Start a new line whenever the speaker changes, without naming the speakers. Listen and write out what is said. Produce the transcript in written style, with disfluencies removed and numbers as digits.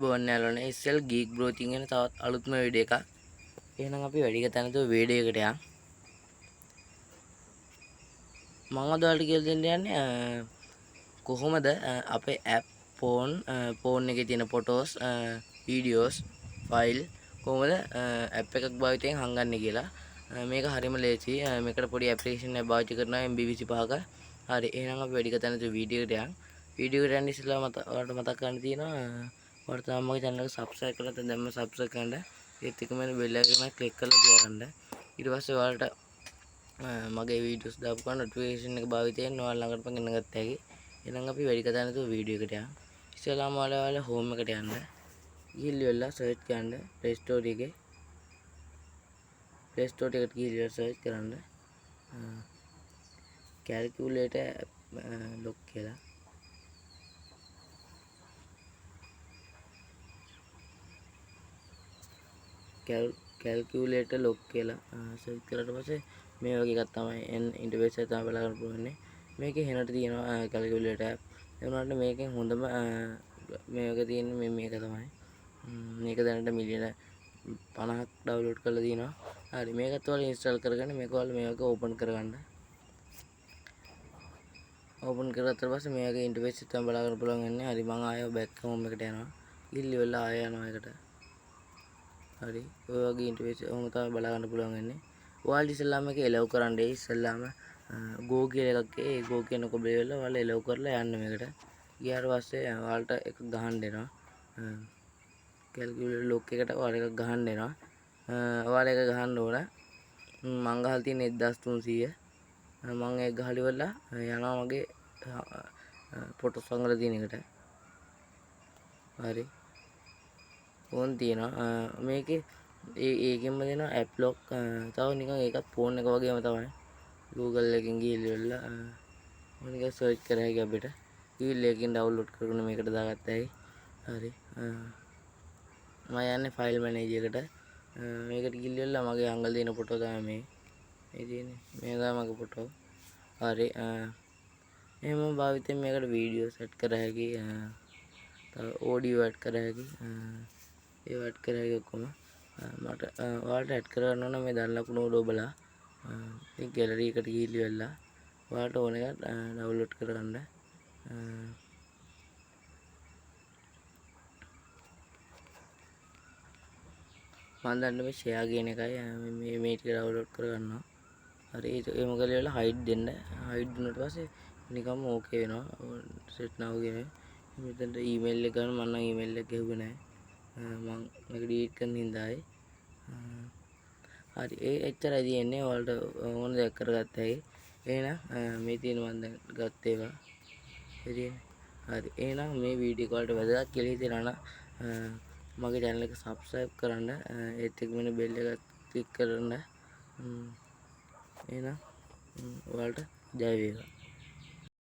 බොන්න යාළුවනේ ඉස්සෙල් ගීක් බ්‍රෝතින් ගැන තවත් අලුත්ම වීඩියෝ එකක්. එහෙනම් අපි වැඩි ගත නැතුව වීඩියෝ එකට යමු. මම අද ඔයාලට කියලා දෙන්න යන්නේ කොහොමද අපේ app phone එකේ තියෙන photos videos file කොහොමද app එකක් භාවිතයෙන් හංගන්නේ කියලා. මේක හරිම ලේසි. මේකට පොඩි application එකක් භාවිත කරනවා MB 25ක. හරි එහෙනම් අපි වැඩි ගත නැතුව වීඩියෝ එකට යමු. වීඩියෝ එකට යන්න ඉස්සෙල්ලා ඔයාලට මතක් කරන්න තියෙනවා ඔයාලට තාම මගේ channel එක subscribe කරලා නැත්නම් දැන්ම subscribe කරන්න. ඒත් එක්කම bell icon එක click කරලා තියාගන්න. ඊට පස්සේ ඔයාලට මගේ වීඩියෝස් දාපු ගමන් notification එක භාවිතයෙන් ඔයාලා ළඟට පගෙන ගත්ත හැකි. එහෙනම් අපි වැඩි කතා නැතුව වීඩියෝ එකට යමු. ඉස්සෙල්ලාම ඔයාලා home එකට යන්න. ගිහිල්ලා search කරන්න Play Store එකේ. Play Store එකට ගිහිල්ලා search කරන්න calculator lock කියලා. calculator lock කියලා සර්ච් කරලා පස්සේ මේ වගේ එකක් තමයි ඉන්ටර්ෆේස් එක තමයි බලා ගන්න පුළුවන්. මේකේ හෙනට තියෙනවා calculator app. ඒ වුණාට මේකෙන් හොඳම මේ වගේ තියෙන මේක තමයි. මේක දැනට මිලියන 50ක් ඩවුන්ලෝඩ් කරලා තියෙනවා. හරි මේකත් ඔයාලා ඉන්ස්ටෝල් කරගෙන මේක ඔයාලා මේ වගේ ඕපන් කරගන්න. ඕපන් කරගත්ත පස්සේ මේ වගේ ඉන්ටර්ෆේස් එක තමයි බලා ගන්න පුළුවන් වෙන්නේ. හරි මම ආයෙ බෑක් හෝම් එකට යනවා. ගිහිල්ලා ඉවරලා ආයෙ යනවා එකට. හරි ඔය වගේ ඉන්ටර්ෆේස් එකම තමයි බලා ගන්න පුළුවන් වෙන්නේ. ඔයාලා ඉස්සෙල්ලාම මේක එලව් කරන්න. ඉස්සෙල්ලාම go කියලා එකක් ඒ go කියන කොබේ වල ඔයාලා එලව් කරලා යන්න මේකට. ගියාට පස්සේ ඔයාලට එක ගහන්න දෙනවා. calculator lock එකට ඔයාලා එකක් ගහන්න දෙනවා. ඔයාලා එක ගහන්න ඕන. මං ගහලා තියෙන්නේ 1300. මං ඒක ගහලා ඉවරලා යනවා මගේ ෆොටෝස් වල තියෙන එකට. හරි ඕන් තියෙනවා මේකේ ඒකෙන්ම දෙනවා app lock තව නිකන් ඒකත් ෆෝන් එක වගේම තමයි Google එකෙන් ගිහිල්ලා මොනික සර්ච් කරා හැකි අපිට ගිහිල්ලා එකෙන් ඩවුන්ලෝඩ් කරගෙන මේකට දාගත්තා හරි මම යන්නේ ෆයිල් මැනේජර් එකට මේකට ගිහිල්ලා මගේ අංගල් දෙන ෆොටෝ තමයි මේ තියෙන්නේ මේ තමයි මගේ ෆොටෝ හරි එහෙම භාවිතයෙන් මේකට වීඩියෝ සෙට් කරා හැකි තව ඔඩියෝ ඇඩ් කරා හැකි ඒව ඇඩ් කරලා ඔක්කොම මට ඔයාලට ඇඩ් කරගන්න ඕන මේ දැන් ලකුණු වල ඔබලා මේ ගැලරි එකට ගිහිල්ලා ඔයාලට ඕන එක ඩවුන්ලෝඩ් කරගන්න මම දැන් මේ ෂෙයා කියන එකයි මේ ටික ඩවුන්ලෝඩ් කරගන්නවා හරි ඒ මොකද වෙලා හයිඩ් දෙන්න හයිඩ් දුන්නාට පස්සේ නිකම්ම ඕකේ වෙනවා සෙට් now කියන මෙතනට ඊමේල් එක ගන්න මම නම් ඊමේල් එක ගෙවුවේ නැහැ මම මේක ඩීලීට් කරන්න හින්දායි හරි එච්චරයි තියෙන්නේ ඔයාලට ඕන දෙයක් කරගත්ත හැකි එහෙනම් මේ තියෙන මම දැන් ගත්ත ඒවා හරි එහෙනම් මේ වීඩියෝ එක වලට වැදගත් කියලා හිතෙනවා නම් මගේ channel එක subscribe කරන්න ඒත් එක්කම bell එක click කරන්න එහෙනම් ඔයාලට ජය වේවා